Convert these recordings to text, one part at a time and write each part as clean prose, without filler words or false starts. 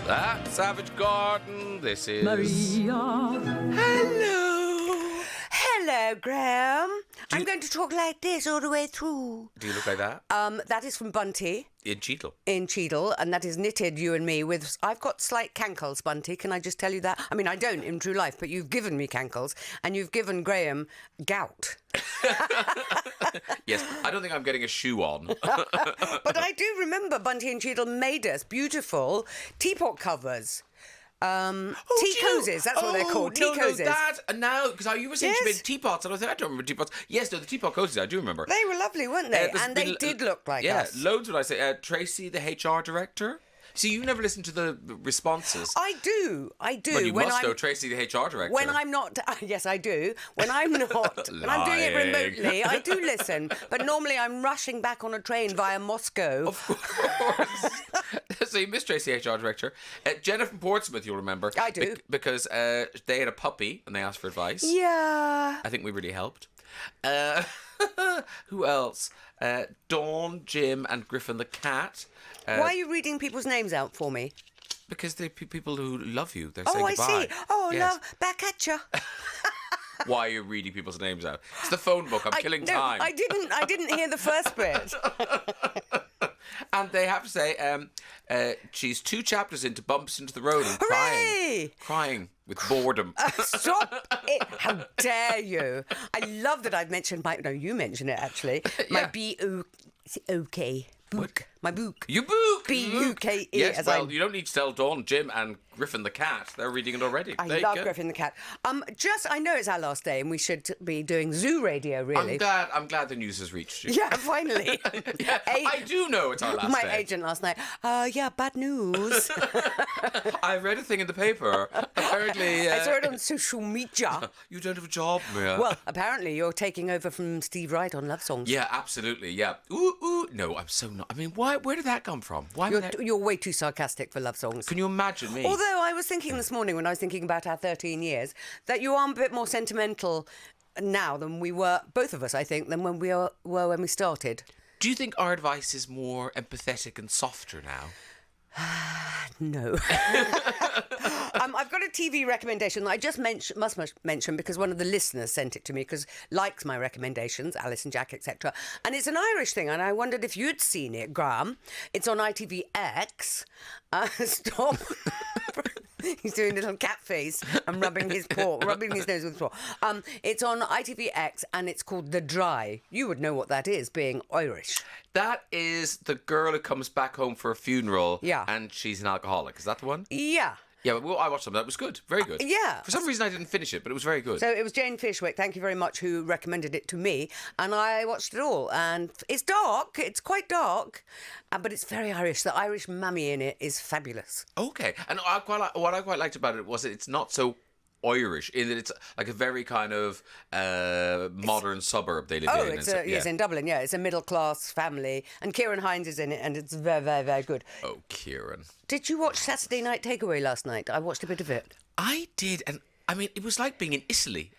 That Savage Garden. This is Maria. Hello. Hello, Graham. I'm going to talk like this all the way through. Do you look like that? That is from Bunty. In Cheadle. In Cheadle, and that is knitted, you and me, with... I've got slight cankles, Bunty. Can I just tell you that? I mean, I don't in true life, but you've given me cankles, and you've given Graham gout. Yes, I don't think I'm getting a shoe on. But I do remember Bunty and Cheadle made us beautiful teapot covers. Tea cozies, that's what they're called. Tea cozies. That, and now, because you were saying Yes. she made teapots, and I thought, I don't remember teapots. Yes, no, the teapot cozies, I do remember. They were lovely, weren't they? There's And they been did look like us. Yeah, loads of what I say. Tracy, the HR director. See, you never listened to the responses. I do. Well, you must know Tracy, the HR director. When I'm not... Yes, I do. When I'm not... when I'm doing it remotely, I do listen. But normally I'm rushing back on a train via Moscow. Of course. So you missed Tracy, HR director. Jenna from Portsmouth, you'll remember. I do. Because they had a puppy and they asked for advice. Yeah. I think we really helped. Who else? Dawn, Jim, and Griffin the cat. Why are you reading people's names out for me? Because they're people who love you. They're saying I goodbye. see. Oh, Yes. love. Back at you. Why are you reading people's names out? It's the phone book. I'm killing time. I didn't hear the first bit. And they have to say, she's 2 chapters into bumps into the road and Hooray! crying with boredom. Stop it. How dare you? I love that I've mentioned my... No, you mentioned it, actually. My Yeah. B-O-K. Book. My book. You book! B-U-K-E. Yes, as well, you don't need to tell Dawn, Jim, and Griffin the cat. They're reading it already. I There you love go. Griffin the cat. I know it's our last day and we should be doing zoo radio, really. I'm glad the news has reached you. Yeah, finally. Yeah, I do know it's our last My day. agent last night. Yeah, bad news. I read a thing in the paper. Apparently... I saw it on social media. You don't have a job, Maria. Well, apparently you're taking over from Steve Wright on Love Songs. Yeah, absolutely, yeah. Ooh. No, I'm so not... I mean, where did that come from? Why would that... You're way too sarcastic for Love Songs. Can you imagine me? Although I was thinking this morning when I was thinking about our 13 years that you are a bit more sentimental now than we were, both of us, I think, than when we were when we started. Do you think our advice is more empathetic and softer now? No. I've got a TV recommendation that I just must mention because one of the listeners sent it to me because likes my recommendations, Alice and Jack, etc. And it's an Irish thing, and I wondered if you'd seen it, Graham. It's on ITVX. Stop. He's doing a little cat face and rubbing his nose with his paw. It's on ITVX and it's called The Dry. You would know what that is, being Irish. That is the girl who comes back home for a funeral. Yeah. And she's an alcoholic. Is that the one? Yeah. Yeah, well, I watched some. That was good. Very good. Yeah. For some reason, I didn't finish it, but it was very good. So it was Jane Fishwick, thank you very much, who recommended it to me. And I watched it all. And it's dark. It's quite dark. But it's very Irish. The Irish mummy in it is fabulous. Okay. And what I quite liked about it was that it's not so Irish in that it's like a very kind of modern suburb they live in. It's in Dublin, yeah. It's a middle-class family. And Kieran Hines is in it, and it's very, very, very good. Oh, Kieran. Did you watch Saturday Night Takeaway last night? I watched a bit of it. I did, and I mean, it was like being in Italy.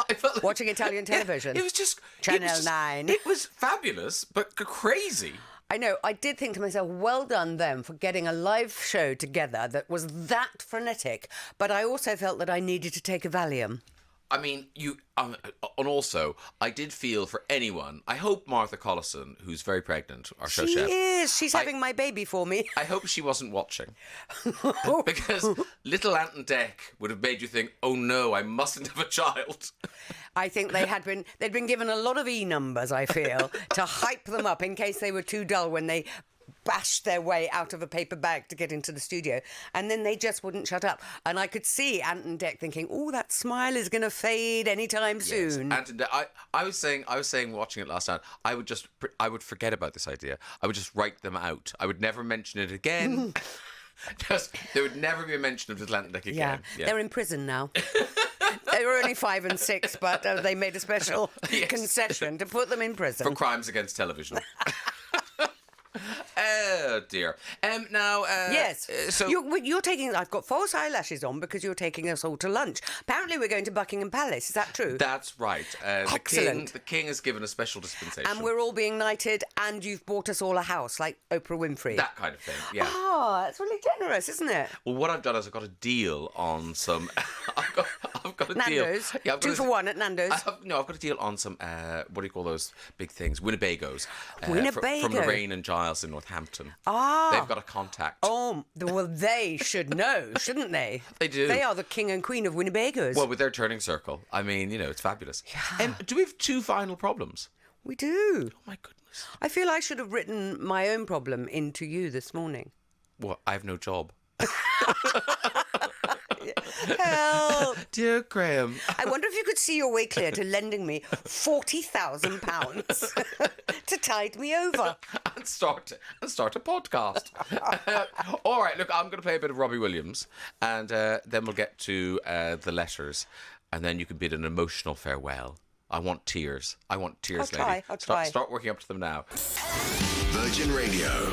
I felt like, Watching Italian television. Yeah, it was just... Channel 9. It was fabulous, but crazy. I know, I did think to myself, well done them for getting a live show together that was that frenetic, but I also felt that I needed to take a Valium. I mean, and also, I did feel for anyone. I hope Martha Collison, who's very pregnant, our show chef. She is. She's having my baby for me. I hope she wasn't watching. Because little Ant and Dec would have made you think, oh no, I mustn't have a child. I think they'd been given a lot of E-numbers, I feel, to hype them up in case they were too dull when they bashed their way out of a paper bag to get into the studio, and then they just wouldn't shut up. And I could see Ant and Dec thinking, "Oh, that smile is going to fade anytime soon." Ant and Dec. I was saying, watching it last night, I would forget about this idea. I would just write them out. I would never mention it again. There would never be a mention of little Ant and Dec again. Yeah, they're in prison now. They were only 5 and 6, but they made a special concession to put them in prison for crimes against television. Oh dear. Now. Yes. So You're taking. I've got false eyelashes on because you're taking us all to lunch. Apparently, we're going to Buckingham Palace. Is that true? that's right. Excellent. The king has given a special dispensation. And we're all being knighted, and you've bought us all a house like Oprah Winfrey. That kind of thing. Yeah. Oh, that's really generous, isn't it? Well, what I've done is I've got a deal on some. I've got a Nando's. deal. Yeah, I've got 2 for 1 at Nando's. I've got a deal on some. What do you call those big things? Winnebagos. Winnebago. From Lorraine and Giles in Northampton. Ah. They've got a contact. Oh, well, they should know, shouldn't they? They do. They are the king and queen of Winnebagos. Well, with their turning circle, I mean, it's fabulous. Yeah. Do we have 2 final problems? We do. Oh my goodness. I feel I should have written my own problem into you this morning. What? I have no job. Help! Dear Graham. I wonder if you could see your way clear to lending me £40,000 to tide me over. and start a podcast. All right, look, I'm going to play a bit of Robbie Williams, and then we'll get to the letters, and then you can bid an emotional farewell. I want tears. I'll lady. try. Start working up to them now. Virgin Radio.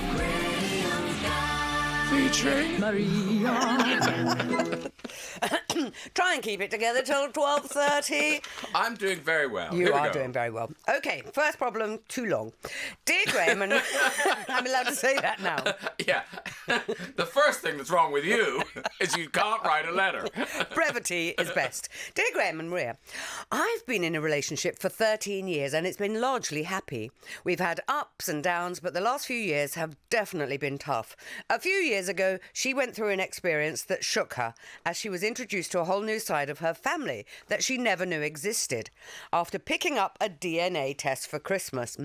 Featuring Maria. Try and keep it together till 12:30. I'm doing very well. You Here we are go. doing very well. Okay, first problem, too long. Dear Graham, and I'm allowed to say that now. Yeah. The first thing that's wrong with you is you can't write a letter. Brevity is best. Dear Graham and Maria, I've been in a relationship for 13 years and it's been largely happy. We've had ups and downs, but the last few years have definitely been tough. A few years ago, she went through an experience that shook her as she was introduced to a whole new side of her family that she never knew existed. After picking up a DNA test for Christmas,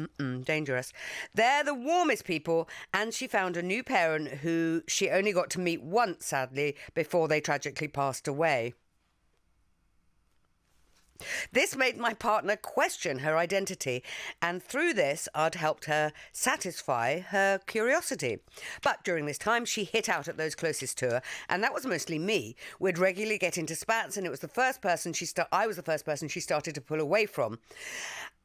dangerous, they're the warmest people, and she found a new parent who she only got to meet once, sadly, before they tragically passed away. This made my partner question her identity, and through this, I'd helped her satisfy her curiosity. But during this time, she hit out at those closest to her, and that was mostly me. We'd regularly get into spats, and it was I was the first person she started to pull away from.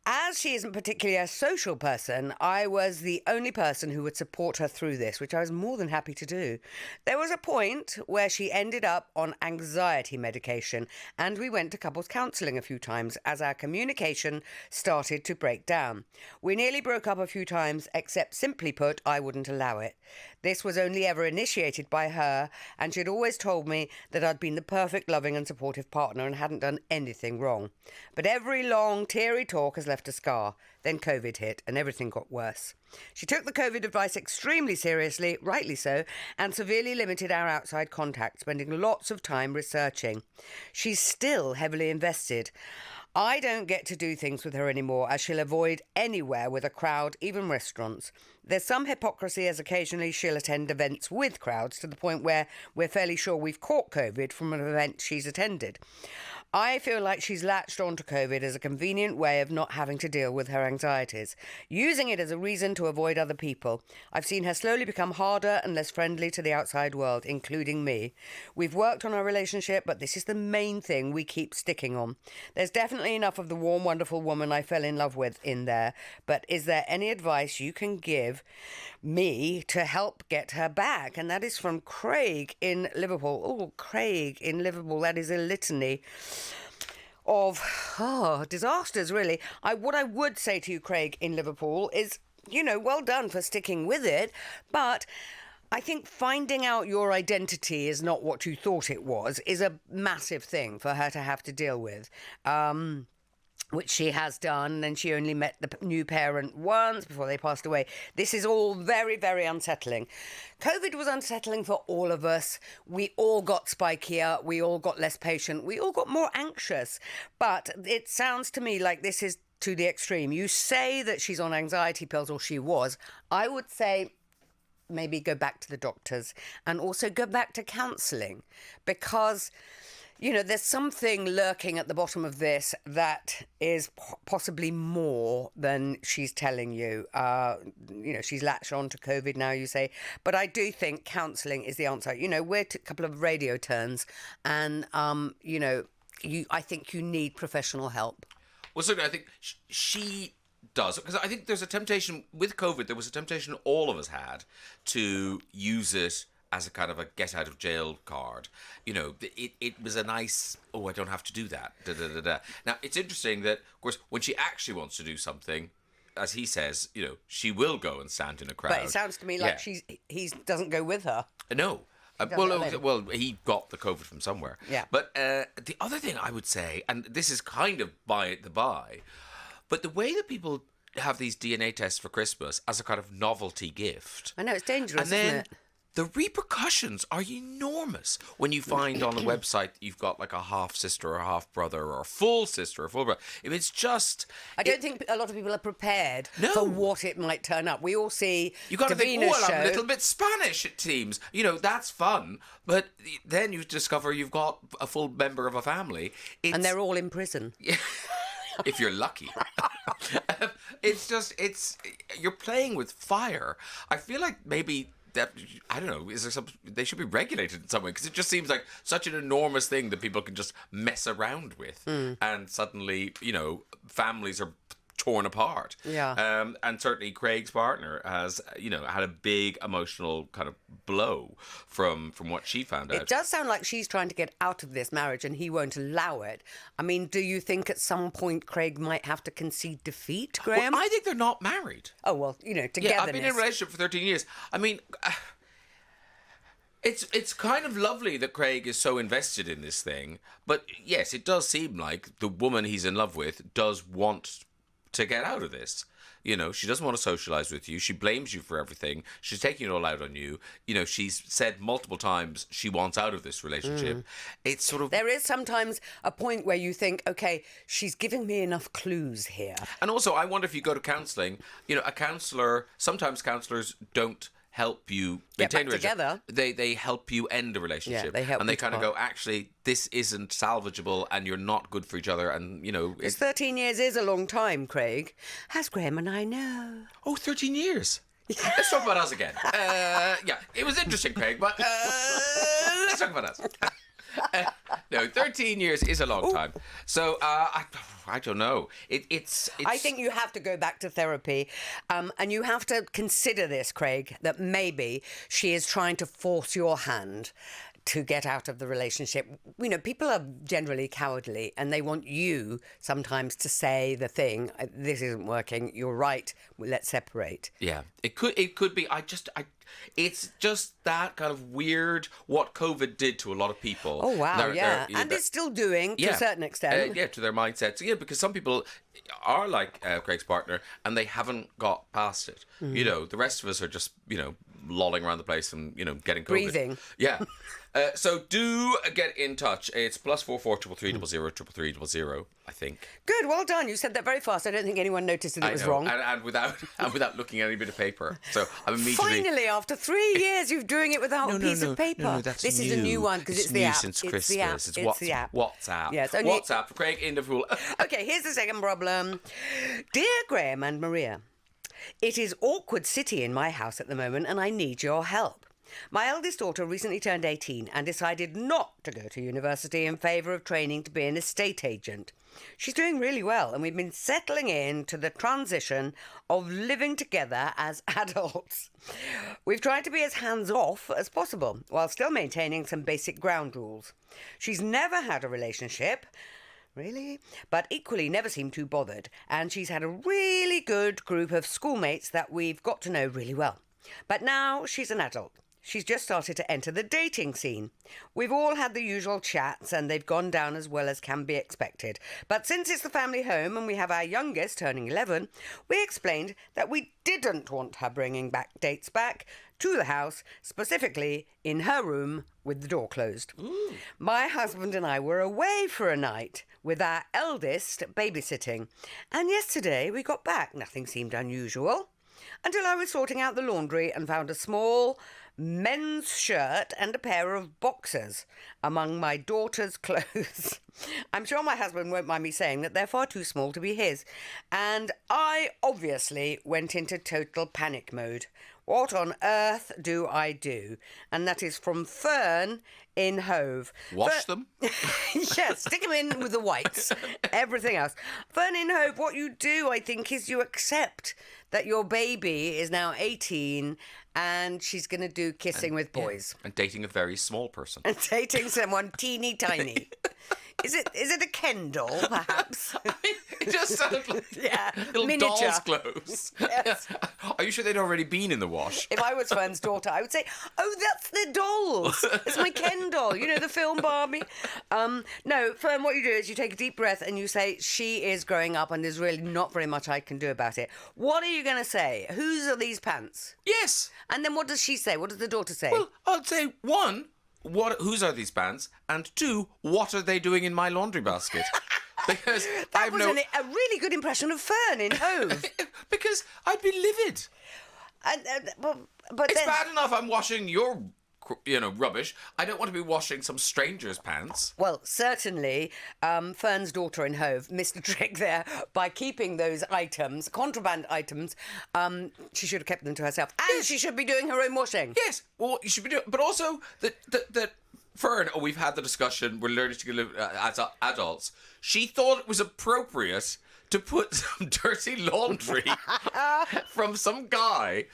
As she isn't particularly a social person, I was the only person who would support her through this, which I was more than happy to do. There was a point where she ended up on anxiety medication, and we went to couples counselling a few times as our communication started to break down. We nearly broke up a few times, except simply put, I wouldn't allow it. This was only ever initiated by her, and she'd always told me that I'd been the perfect loving and supportive partner and hadn't done anything wrong. But every long, teary talk has left a scar. Then COVID hit, and everything got worse. She took the COVID advice extremely seriously, rightly so, and severely limited our outside contact, spending lots of time researching. She's still heavily invested. I don't get to do things with her anymore, as she'll avoid anywhere with a crowd, even restaurants. There's some hypocrisy, as occasionally she'll attend events with crowds to the point where we're fairly sure we've caught COVID from an event she's attended. I feel like she's latched onto COVID as a convenient way of not having to deal with her anxieties, using it as a reason to avoid other people. I've seen her slowly become harder and less friendly to the outside world, including me. We've worked on our relationship, but this is the main thing we keep sticking on. There's definitely enough of the warm, wonderful woman I fell in love with in there, but is there any advice you can give me to help get her back? And that is from Craig in Liverpool. Oh, Craig in Liverpool, that is a litany of disasters, really. What I would say to you, Craig, in Liverpool is, well done for sticking with it, but I think finding out your identity is not what you thought it was is a massive thing for her to have to deal with. Which she has done, and she only met the new parent once before they passed away. This is all very, very unsettling. COVID was unsettling for all of us. We all got spikier. We all got less patient. We all got more anxious. But it sounds to me like this is to the extreme. You say that she's on anxiety pills, or she was. I would say maybe go back to the doctors and also go back to counselling, because there's something lurking at the bottom of this that is possibly more than she's telling you. She's latched on to COVID now, you say. But I do think counselling is the answer. We're a couple of radio turns, and, I think you need professional help. Well, certainly, I think she does, because I think there's a temptation with COVID. There was a temptation all of us had to use it as a kind of a get out of jail card. You know, it was a nice, oh, I don't have to do that. Da, da, da, da. Now, it's interesting that, of course, when she actually wants to do something, as he says, you know, she will go and stand in a crowd. But it sounds to me like he doesn't go with her. No. Well, he got the COVID from somewhere. Yeah. But the other thing I would say, and this is kind of by the by, but the way that people have these DNA tests for Christmas as a kind of novelty gift. I know, it's dangerous, and then isn't it? the repercussions are enormous when you find on the website you've got like a half sister or a half brother or a full sister or a full brother. I mean, it's just. I don't think a lot of people are prepared No. for what it might turn up. We all see You got to think, Davina's well, I'm a show. little bit Spanish, it seems. You know, that's fun. But then you discover you've got a full member of a family. And they're all in prison. If you're lucky. You're playing with fire. I feel like maybe that, I don't know, is there some, they should be regulated in some way, because it just seems like such an enormous thing that people can just mess around with. And suddenly, you know, families are torn apart. Yeah. And certainly Craig's partner has, you know, had a big emotional kind of blow from what she found out. It does sound like she's trying to get out of this marriage and he won't allow it. I mean, do you think at some point Craig might have to concede defeat, Graham? Well, I think they're not married. Oh, well, you know, togetherness. Yeah, I've been in a relationship for 13 years. I mean, it's kind of lovely that Craig is so invested in this thing. But yes, it does seem like the woman he's in love with does want to get out of this. You know, she doesn't want to socialise with you. She blames you for everything. She's taking it all out on you. You know, she's said multiple times she wants out of this relationship. It's sort of... There is sometimes a point where you think, okay, she's giving me enough clues here. And also, I wonder if you go to counselling, you know, a counsellor, sometimes counsellors don't help you Get maintain back a relationship. together. They help you end a relationship. Yeah, they help and they you to kind of part. go, actually, this isn't salvageable and you're not good for each other. And, you know... Because 13 years is a long time, Craig. As Graham and I know. Oh, 13 years. Let's talk about us again. Yeah, it was interesting, Craig, but let's talk about us. No, 13 years is a long time. So, I don't know. It's. I think you have to go back to therapy, and you have to consider this, Craig, that maybe she is trying to force your hand to get out of the relationship. You know, people are generally cowardly and they want you sometimes to say the thing, this isn't working, you're right, let's separate. Yeah, it could be. It's just that kind of weird what COVID did to a lot of people. Oh, wow, They're- and it's still doing to a certain extent. To their mindsets. Yeah, because some people are like Craig's partner and they haven't got past it. You know, the rest of us are just, you know, lolling around the place and, you know, getting COVID. Breathing. Yeah. So do get in touch. It's +44 333 00 333 I think. Good, well done. You said that very fast. I don't think anyone noticed that it was wrong. And without looking at any bit of paper. So I'm immediately... Finally, after 3 years, you're doing it without a piece of paper. No, that's this new. is a new one because it's the new app. Since it's Christmas. the app. It's the app. WhatsApp. Yes, only- WhatsApp for Craig in the pool. Okay, here's the second problem. Dear Graham and Maria, it is awkward city in my house at the moment and I need your help. My eldest daughter recently turned 18 and decided not to go to university in favour of training to be an estate agent. She's doing really well and we've been settling into the transition of living together as adults. We've tried to be as hands-off as possible while still maintaining some basic ground rules. She's never had a relationship. Really? But equally never seemed too bothered, and she's had a really good group of schoolmates that we've got to know really well. But now she's an adult. She's just started to enter the dating scene. We've all had the usual chats and they've gone down as well as can be expected. But since it's the family home and we have our youngest turning 11, we explained that we didn't want her bringing back dates back to the house, specifically in her room with the door closed. Ooh. My husband and I were away for a night with our eldest babysitting. And yesterday we got back. Nothing seemed unusual until I was sorting out the laundry and found a small men's shirt and a pair of boxers among my daughter's clothes. I'm sure my husband won't mind me saying that they're far too small to be his. And I obviously went into total panic mode. What on earth do I do? And that is from Fern in Hove. Wash them? Yeah, stick them in with the whites. Everything else. Fern in Hove, what you do, I think, is you accept that your baby is now 18 and she's going to do kissing with boys. And dating a very small person. And dating someone teeny tiny. Is it a Kendall, perhaps? It just sounds like little miniature. doll's clothes. Yes. Are you sure they'd already been in the wash? If I was Fern's daughter, I would say, "Oh, that's the dolls. It's my Ken doll. You know, the film Barbie." No, Fern, what you do is you take a deep breath and you say, "She is growing up, and there's really not very much I can do about it." What are you going to say? Whose are these pants? Yes. And then what does she say? What does the daughter say? Well, I'd say, one, whose are these pants? And two, what are they doing in my laundry basket? Because that was a really good impression of Fern in Hove. Because I'd be livid. But It's then... bad enough I'm washing your, rubbish. I don't want to be washing some stranger's pants. Well, certainly, Fern's daughter in Hove missed a trick there by keeping those items, contraband items. She should have kept them to herself. And she should be doing her own washing. Yes, well, you should be doing... But also, that Fern, we've had the discussion, we're learning to live as adults. She thought it was appropriate to put some dirty laundry from some guy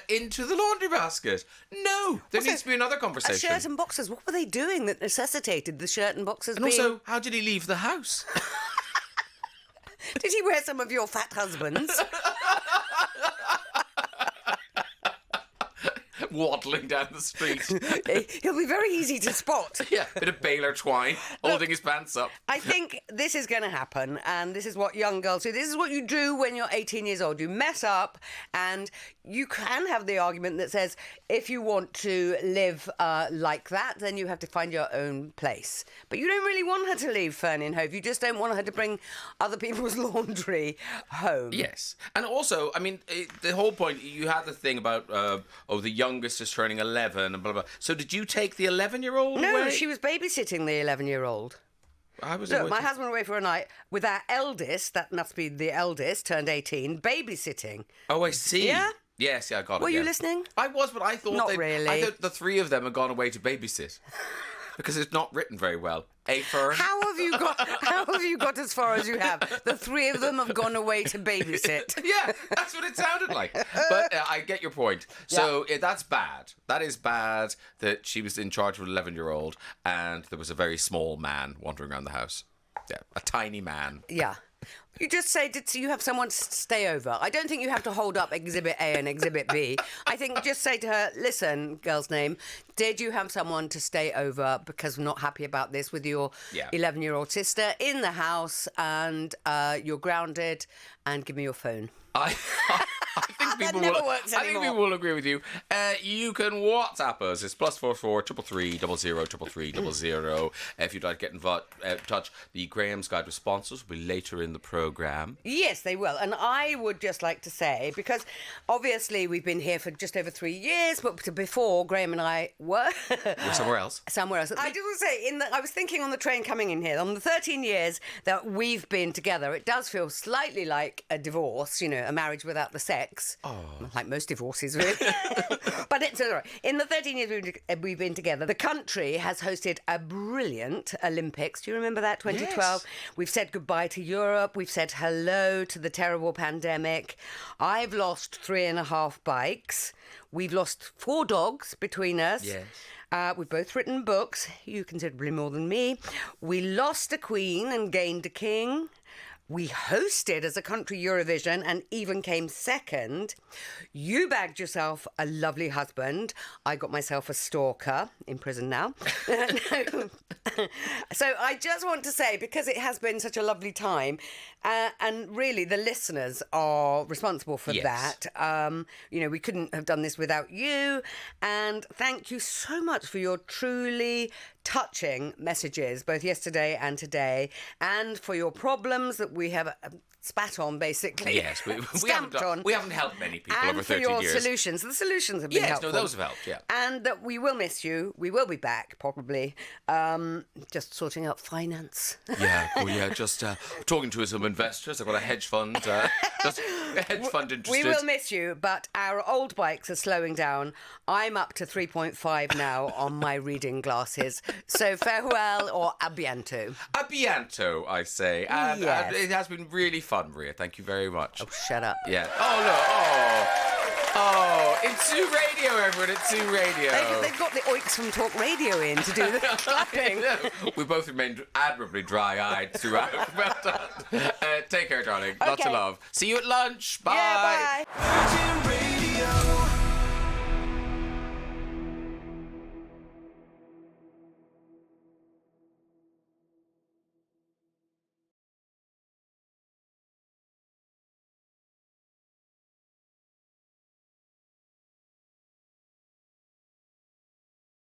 into the laundry basket. No, there needs to be another conversation. A shirt and boxers, what were they doing that necessitated the shirt and boxers and being... also, how did he leave the house? Did he wear some of your fat husbands? Waddling down the street. He'll be very easy to spot. Yeah, bit of baler twine, holding his pants up. I think this is going to happen, and this is what young girls do. This is what you do when you're 18 years old. You mess up, and you can have the argument that says, if you want to live like that, then you have to find your own place. But you don't really want her to leave Fern in Hove. You just don't want her to bring other people's laundry home. Yes. And also, I mean, the whole point, you had the thing about, the youngest is turning 11 and blah, blah. So did you take the 11-year-old No, away? she was babysitting the 11-year-old. Look, my husband away for a night with our eldest, that must be the eldest, turned 18, babysitting. Oh, I see. Yeah? Yes, I got it. Were you listening? I was, but I thought Not really. I thought the three of them had gone away to babysit. Because it's not written very well. Fern? How have you got as far as you have? The three of them have gone away to babysit. Yeah, that's what it sounded like. But I get your point. So that's bad. That is bad that she was in charge of an 11-year-old and there was a very small man wandering around the house. Yeah, a tiny man. Yeah. You just say, did you have someone stay over? I don't think you have to hold up Exhibit A and Exhibit B. I think just say to her, listen, girl's name, did you have someone to stay over because we're not happy about this with your 11-year-old sister in the house and you're grounded and give me your phone. I think people never works I think anymore. people will agree with you. You can WhatsApp us. It's +44 333 00 000. If you'd like to get in touch, the Graham's Guide responses will be later in the programme. Yes, they will. And I would just like to say, because obviously we've been here for just over 3 years, but before Graham and I were somewhere else. Somewhere else. I just want to say, I was thinking on the train coming in here, on the 13 years that we've been together, it does feel slightly like a divorce, a marriage without the sex. Oh. Like most divorces, really. But it's all right. In the 13 years we've been together, the country has hosted a brilliant Olympics. Do you remember that, 2012? Yes. We've said goodbye to Europe. We've said hello to the terrible pandemic. I've lost 3.5 bikes. We've lost 4 dogs between us. Yes. We've both written books, you considerably more than me. We lost a queen and gained a king. We hosted as a country Eurovision and even came second. You bagged yourself a lovely husband. I got myself a stalker, in prison now. So I just want to say, because it has been such a lovely time, and really the listeners are responsible for that. We couldn't have done this without you. And thank you so much for your truly touching messages, both yesterday and today, and for your problems that we have spat on, basically. Yes, we haven't helped many people and over 13 years. And for your solutions. The solutions have been helpful. Yes, no, those have helped, yeah. And that we will miss you. We will be back, probably. Just sorting out finance. Just talking to some investors. I've got a hedge fund. hedge fund interested. We will miss you, but our old bikes are slowing down. I'm up to 3.5 now on my reading glasses. So farewell or a bientôt. A bientôt, I say. And Yes. it has been really fun, Maria. Thank you very much. Oh, shut up. Yeah. Oh, no. Oh, it's Zoo Radio, everyone. It's Zoo Radio. They've got the oiks from Talk Radio in to do the clapping. We both remained admirably dry-eyed throughout. Take care, darling. Lots of Okay. love. See you at lunch. Bye. Yeah, bye. Virgin Radio.